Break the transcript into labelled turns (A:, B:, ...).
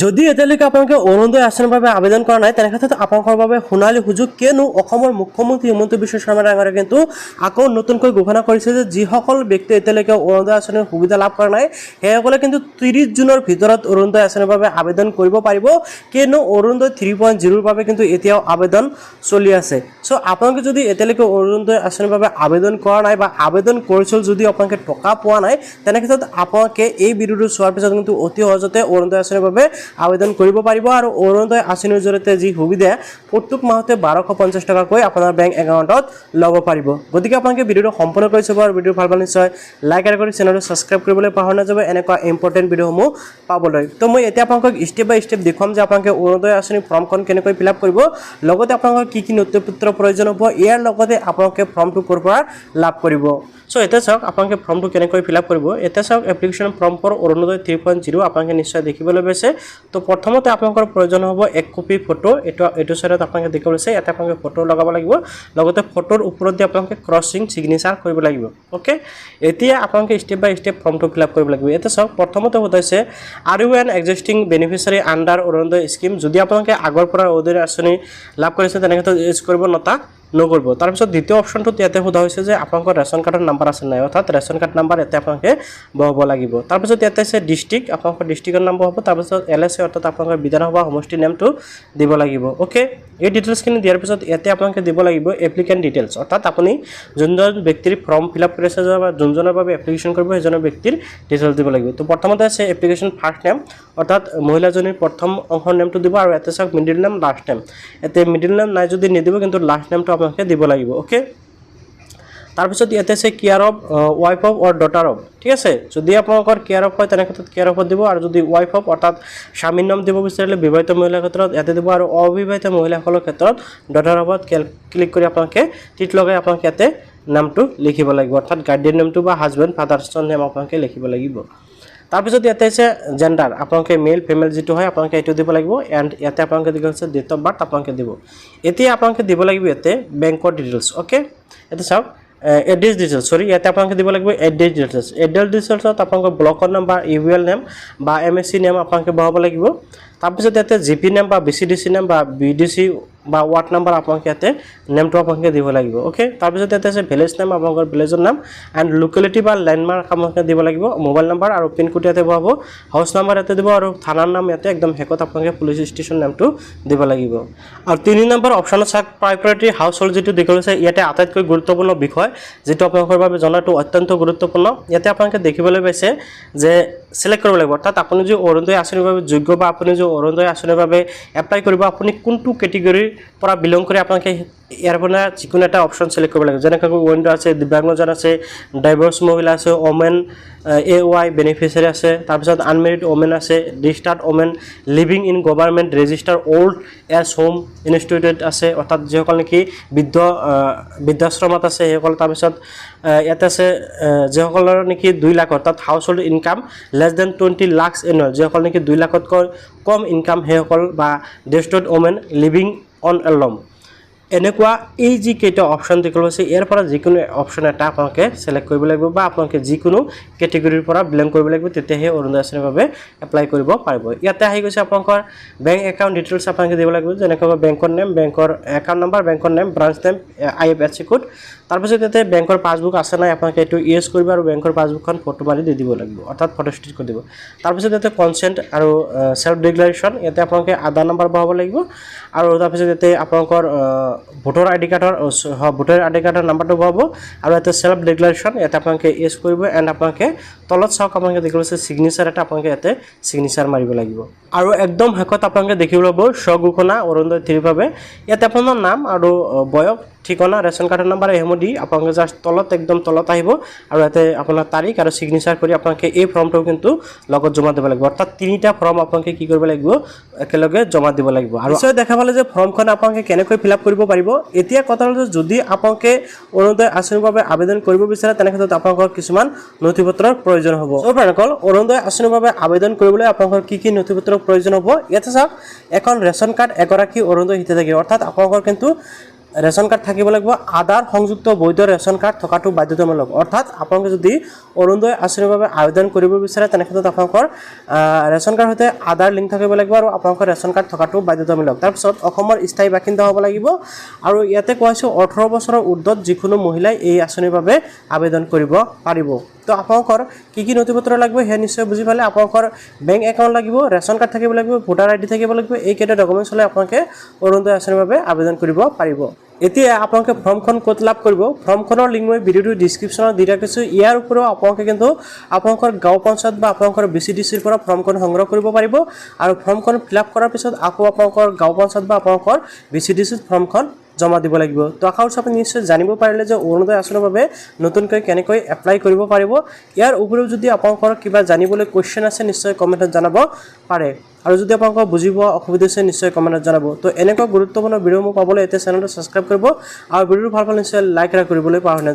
A: যদি এতিয়ালৈকে আপোনালোকে অৰুণোদয় আঁচনিৰ বাবে আবেদন কৰা নাই তেনে ক্ষেত্ৰত আপোনালোকৰ বাবে সোণালী সুযোগ, কিয়নো অসমৰ মুখ্যমন্ত্ৰী হিমন্ত বিশ্ব শৰ্মা ডাঙৰে কিন্তু আকৌ নতুনকৈ ঘোষণা কৰিছে যে যিসকল ব্যক্তি এতিয়ালৈকে অৰুণোদয় আঁচনিৰ সুবিধা লাভ কৰা নাই সেইসকলে কিন্তু 30 জুনৰ ভিতৰত অৰুণোদয় আঁচনিৰ বাবে আবেদন কৰিব পাৰিব, কিয়নো অৰুণোদয় 3.0ৰ বাবে কিন্তু এতিয়াও আবেদন চলি আছে। চ' আপোনালোকে যদি এতিয়ালৈকে অৰুণোদয় আঁচনিৰ বাবে আবেদন কৰা নাই বা আবেদন কৰিছিল যদি আপোনালোকে টকা পোৱা নাই তেনে ক্ষেত্ৰত আপোনালোকে এই ভিডিঅ'টো চোৱাৰ পিছত কিন্তু অতি সহজতে অৰুণোদয় আঁচনিৰ বাবে আবেদন কৰিব পাৰিব। আৰু অৰুণোদয় আঁচনিৰ জৰিয়তে যি সুবিধা প্ৰত্যেক মাহতে 1250 টকাকৈ আপোনাৰ বেংক একাউণ্টত ল'ব পাৰিব। গতিকে আপোনালোকে ভিডিঅ'টো সম্পূৰ্ণ কৰি চাব আৰু ভিডিঅ' ভাল পালে নিশ্চয় লাইক আৰু কৰি চেনেলটো ছাবস্ক্ৰাইব কৰিবলৈ পাহৰি নাযাব এনেকুৱা ইম্পৰ্টেণ্ট ভিডিঅ'সমূহ পাবলৈ। তো মই এতিয়া আপোনালোকক ষ্টেপ বাই ষ্টেপ দেখুৱাম যে আপোনালোকে অৰুণোদয় আঁচনিৰ ফৰ্মখন কেনেকৈ ফিল আপ কৰিব, লগতে আপোনালোকৰ কি কি নথিপত্ৰৰ প্ৰয়োজন হ'ব, ইয়াৰ লগতে আপোনালোকে ফৰ্মটো ক'ৰ পৰা লাভ কৰিব। চ' এতিয়া চাওক আপোনালোকে ফৰ্মটো কেনেকৈ ফিল আপ কৰিব। এতিয়া চাওক এপ্লিকেশ্যন ফৰ্ম ফৰ অৰুণোদয় 3.0 আপোনালোকে নিশ্চয় দেখিবলৈ পাইছে। তো প্ৰথমতে আপোনালোকৰ প্ৰয়োজন হ'ব এক কপি ফটো। এইটো চাইডত আপোনালোকে দেখিব লৈছে, ইয়াতে আপোনালোকে ফটো লগাব লাগিব, লগতে ফটোৰ ওপৰত দি আপোনালোকে ক্ৰছিং ছিগনেচাৰ কৰিব লাগিব। অ'কে, এতিয়া আপোনালোকে ষ্টেপ বাই ষ্টেপ ফৰ্মটো ফিল আপ কৰিব লাগিব। এতিয়া চাওক প্ৰথমতে সোধাইছে are you an existing beneficiary under Orunodoi scheme. যদি আপোনালোকে আগৰ পৰা অৰুণোদয় আঁচনি লাভ কৰিছে তেনে ক্ষেত্ৰত ইউজ কৰিব নটা নকৰিব। তাৰপিছত দ্বিতীয় অপশ্যনটোত ইয়াতে সোধা হৈছে যে আপোনালোকৰ ৰেচন কাৰ্ডৰ নাম্বাৰ আছে নাই, অৰ্থাৎ ৰেচন কাৰ্ড নাম্বাৰ ইয়াতে আপোনালোকে বহাব লাগিব। তাৰপিছত ইয়াতে আছে ডিষ্ট্ৰিক্ট, আপোনালোকৰ ডিষ্ট্ৰিক্টৰ নাম বহাব। তাৰপিছত LSA অৰ্থাৎ আপোনালোকৰ বিধানসভা সমষ্টিৰ নামটো দিব লাগিব। অ'কে, এই ডিটেইলছখিনি দিয়াৰ পিছত ইয়াতে আপোনালোকে দিব লাগিব এপ্লিকেণ্ট ডিটেইলছ, অৰ্থাৎ আপুনি যোনজন ব্যক্তিৰ ফৰ্ম ফিল আপ কৰিছে বা যোনজনৰ বাবে এপ্লিকেশ্যন কৰিব সেইজনৰ ব্যক্তিৰ ডিটেইলছ দিব লাগিব। তো প্ৰথমতে আছে এপ্লিকেশ্যন ফাৰ্ষ্ট নেম, অৰ্থাৎ মহিলাজনীৰ প্ৰথম অংশৰ নেমটো দিব, আৰু ইয়াতে চাওক মিডিল নেম লাষ্ট নেম। ইয়াতে মিডিল নেম নাই যদি নিদিব, কিন্তু লাষ্ট নেমটো আপোনালোকে দিব লাগিব। অ'কে, তাৰপিছত ইয়াতে আছে care of wife of or daughter of. ঠিক আছে, যদি আপোনালোকৰ কেয়াৰ অফ হয় তেনে ক্ষেত্ৰত কেয়াৰ অফত দিব, আৰু যদি ৱাইফ অফ অৰ্থাৎ স্বামীৰ নাম দিব বিচাৰিলে বিবাহিত মহিলাৰ ক্ষেত্ৰত ইয়াতে দিব, আৰু অবিবাহিত মহিলাসকলৰ ক্ষেত্ৰত ডটাৰ অফত ক্লিক কৰি আপোনালোকে টিক লগাই আপোনালোকে ইয়াতে নামটো লিখিব লাগিব, অৰ্থাৎ গাৰ্ডিয়ান নেমটো বা হাজবেণ্ড ফাদাৰ্ছৰ নেম আপোনালোকে লিখিব লাগিব। তাৰপিছত ইয়াতে আছে জেণ্ডাৰ, আপোনালোকে মেল ফিমেল যিটো হয় আপোনালোকে এইটো দিব লাগিব, এণ্ড ইয়াতে আপোনালোকে দিব আছে ডেট অফ বাৰ্থ আপোনালোকে দিব। এতিয়া আপোনালোকে দিব লাগিব ইয়াতে বেংকৰ ডিটেইলছ। অ'কে, ইয়াতে চাওক এড্ৰেছ ডিটেইলছ, ইয়াতে আপোনালোকে দিব লাগিব এড্ৰেছ ডিটেইলছ। এড্ৰেছ ডিটেইলছত আপোনালোকৰ ব্লকৰ নাম বা UL নেম বা MSC নেম আপোনালোকে বহাব লাগিব। তাৰপিছত ইয়াতে GP নেম বা BCDC নেম বা BDC বা ৱাৰ্ড নাম্বাৰ আপোনালোকে ইয়াতে নেমটো আপোনালোকে দিব লাগিব। অ'কে, তাৰপিছত ইয়াতে আছে ভিলেজ নেম, আপোনালোকৰ ভিলেজৰ নাম, এণ্ড লোকেলিটি বা লেণ্ডমাৰ্ক আপোনালোকে দিব লাগিব, মোবাইল নাম্বাৰ আৰু পিনক'ড ইয়াতে বহাব, হাউচ নাম্বাৰ ইয়াতে দিব, আৰু থানাৰ নাম ইয়াতে একদম শেষত আপোনালোকে পুলিচ ষ্টেচন নামটো দিব লাগিব। আৰু 3 নম্বৰ অপশ্যনত চাওক প্ৰাইভেটি হাউচ হোল্ড যিটো দেখিছে ইয়াতে আটাইতকৈ গুৰুত্বপূৰ্ণ বিষয় যিটো আপোনালোকৰ বাবে জনাটো অত্যন্ত গুৰুত্বপূৰ্ণ। ইয়াতে আপোনালোকে দেখিবলৈ পাইছে যে চিলেক্ট কৰিব লাগিব, অৰ্থাৎ আপুনি যদি অৰুণোদয় আঁচনিৰ বাবে যোগ্য বা আপুনি যদি অৰুণোদয় আঁচনিৰ বাবে এপ্লাই কৰিব আপুনি কোনটো কেটেগৰীৰ পৰা বিলং কৰি আপোনালোকে ইয়াৰ পৰা যিকোনো এটা অপশ্যন চিলেক্ট কৰিব লাগিব। যেনেকৈ উইণ্ড' আছে, দিব্যাংগজন আছে, ডাইভৰ্চ মহিলা আছে, ওমেন AY বেনিফিচিয়াৰী আছে, তাৰপিছত আনমেৰিড ওমেন আছে, registered women living in government register old age home instituted আছে, অৰ্থাৎ যিসকল নেকি বৃদ্ধাশ্ৰমত আছে সেইসকল। তাৰপিছত ইয়াতে আছে যিসকলৰ নেকি 2 লাখ অৰ্থাৎ household income less than 20 lakh annual, যিসকল নেকি 2 লাখতকৈ কম ইনকাম সেইসকল, বা ডেষ্টেড ওমেন লিভিং অন এলম। এনেকুৱা এই যি কেইটা অপশ্যন দেখিবলৈ আছে ইয়াৰ পৰা যিকোনো অপশ্যন এটা আপোনালোকে চিলেক্ট কৰিব লাগিব, বা আপোনালোকে যিকোনো কেটেগৰীৰ পৰা বিলং কৰিব লাগিব, তেতিয়াহে অৰুণোদয় আঁচনিৰ বাবে এপ্লাই কৰিব পাৰিব। ইয়াতে আহি গৈছে আপোনালোকৰ বেংক একাউণ্ট ডিটেইলছ আপোনালোকে দিব লাগিব, যেনেকৈ বেংকৰ নেম, বেংকৰ একাউণ্ট নাম্বাৰ, বেংকৰ name, branch name, IFSC code. তাৰপিছত ইয়াতে বেংকৰ পাছবুক আছে নাই আপোনালোকে এইটো ইউজ কৰিব, আৰু বেংকৰ পাছবুকখন ফটো মাৰি দি দিব লাগিব, অৰ্থাৎ ফটো ষ্টেট কৰি দিব। তাৰপিছত ইয়াতে কনচেণ্ট আৰু চেল্ফ ডিক্লাৰেশ্যন, ইয়াতে আপোনালোকে আধাৰ নাম্বাৰ বহাব লাগিব, আৰু তাৰপিছত ইয়াতে আপোনালোকৰ ভোটাৰ আই ডি কাৰ্ডৰ নাম্বাৰটো বহাব, আৰু ইয়াতে চেল্ফ ডিক্লাৰেশ্যন ইয়াতে আপোনালোকে ইউজ কৰিব, এণ্ড আপোনালোকে তলত চাওক আপোনালোকে দেখিব আছে ছিগনেচাৰ এটা আপোনালোকে ইয়াতে ছিগনেচাৰ মাৰিব লাগিব। আৰু একদম শেষত আপোনালোকে দেখিবলৈ পাব স্বঘোষণা অৰুণোদয় 3ৰ বাবে। ইয়াতে আপোনাৰ নাম আৰু বয়স, ঠিকনা, ৰেচন কাৰ্ডৰ নাম্বাৰ এইসমূহ দি আপোনালোকে জাষ্ট তলত একদম তলত আহিব, আৰু ইয়াতে আপোনাৰ তাৰিখ আৰু ছিগনেচাৰ কৰি আপোনালোকে এই ফৰ্মটো কিন্তু লগত জমা দিব লাগিব, অৰ্থাৎ 3টা ফৰ্ম আপোনালোকে কি কৰিব লাগিব একেলগে জমা দিব লাগিব। আৰু নিশ্চয় দেখা পালে যে ফৰ্মখন আপোনালোকে কেনেকৈ ফিল আপ কৰিব পাৰিব। এতিয়া কথা হ'ল যে যদি আপোনালোকে অৰুণোদয় আঁচনিৰ বাবে আবেদন কৰিব বিচাৰে তেনে ক্ষেত্ৰত আপোনালোকৰ কিছুমান নথিপত্ৰৰ প্ৰয়োজন হ'ব। অৰুণোদয় আঁচনিৰ বাবে আবেদন কৰিবলৈ আপোনালোকৰ কি কি নথিপত্ৰৰ প্ৰয়োজন হ'ব। ইয়াতে চাওক এখন ৰেচন কাৰ্ড, এগৰাকী অৰুণোদয় হিতাধিকাৰী, অৰ্থাৎ আপোনালোকৰ কিন্তু ৰেচন কাৰ্ড থাকিব লাগিব, আধাৰ সংযুক্ত বৈধ ৰেচন কাৰ্ড থকাটো বাধ্যতামূলক, অৰ্থাৎ আপোনালোকে যদি অৰুণোদয় আঁচনিৰ বাবে আবেদন কৰিব বিচাৰে তেনে ক্ষেত্ৰত আপোনালোকৰ ৰেচন কাৰ্ড সৈতে আধাৰ লিংক থাকিব লাগিব আৰু আপোনালোকৰ ৰেচন কাৰ্ড থকাটো বাধ্যতামূলক। তাৰপিছত অসমৰ স্থায়ী বাসিন্দা হ'ব লাগিব আৰু ইয়াতে কোৱা হৈছে 18 বছৰৰ ঊৰ্ধ্বত যিকোনো মহিলাই এই আঁচনিৰ বাবে আবেদন কৰিব পাৰিব। তো আপোনালোকৰ কি কি নথিপত্ৰ লাগিব সেয়া নিশ্চয় বুজি পালে। আপোনালোকৰ বেংক একাউণ্ট লাগিব, ৰেচন কাৰ্ড থাকিব লাগিব, ভোটাৰ আইডি থাকিব লাগিব। এইকেইটা ডকুমেণ্টছ হ'লে আপোনালোকে অৰুণোদয় আঁচনিৰ বাবে আবেদন কৰিব পাৰিব। এতিয়া আপোনালোকে ফৰ্মখন ক'ত লাভ কৰিব, ফৰ্মখনৰ লিংক মই ভিডিঅ'টোৰ ডিছক্ৰিপশ্যনত দি ৰাখিছোঁ। ইয়াৰ উপৰিও আপোনালোকে কিন্তু আপোনালোকৰ গাঁও পঞ্চায়ত বা আপোনালোকৰ BCDCৰ পৰা ফৰ্মখন সংগ্ৰহ কৰিব পাৰিব আৰু ফৰ্মখন ফিল আপ কৰাৰ পিছত আকৌ আপোনালোকৰ গাঁও পঞ্চায়ত বা আপোনালোকৰ BCDCত ফৰ্মখন জমা দিব লাগিব। তো আশা কৰিছোঁ আপুনি নিশ্চয় জানিব পাৰিলে যে অৰুণোদয় আঁচনিৰ বাবে নতুনকৈ কেনেকৈ এপ্লাই কৰিব পাৰিব। ইয়াৰ উপৰিও যদি আপোনালোকৰ কিবা জানিবলৈ কুৱেশ্যন আছে নিশ্চয় কমেণ্টত জনাব পাৰে আৰু যদি আপোনালোকৰ বুজি পোৱা অসুবিধা আছে নিশ্চয় কমেণ্টত জনাব। তো এনেকুৱা গুৰুত্বপূৰ্ণ ভিডিঅ' মোক পাবলৈ এতিয়া চেনেলটো ছাবস্ক্ৰাইব কৰিব আৰু ভিডিঅ'টো ভাল পালে নিশ্চয় লাইক কৰিবলৈ পাহৰি নাযাব।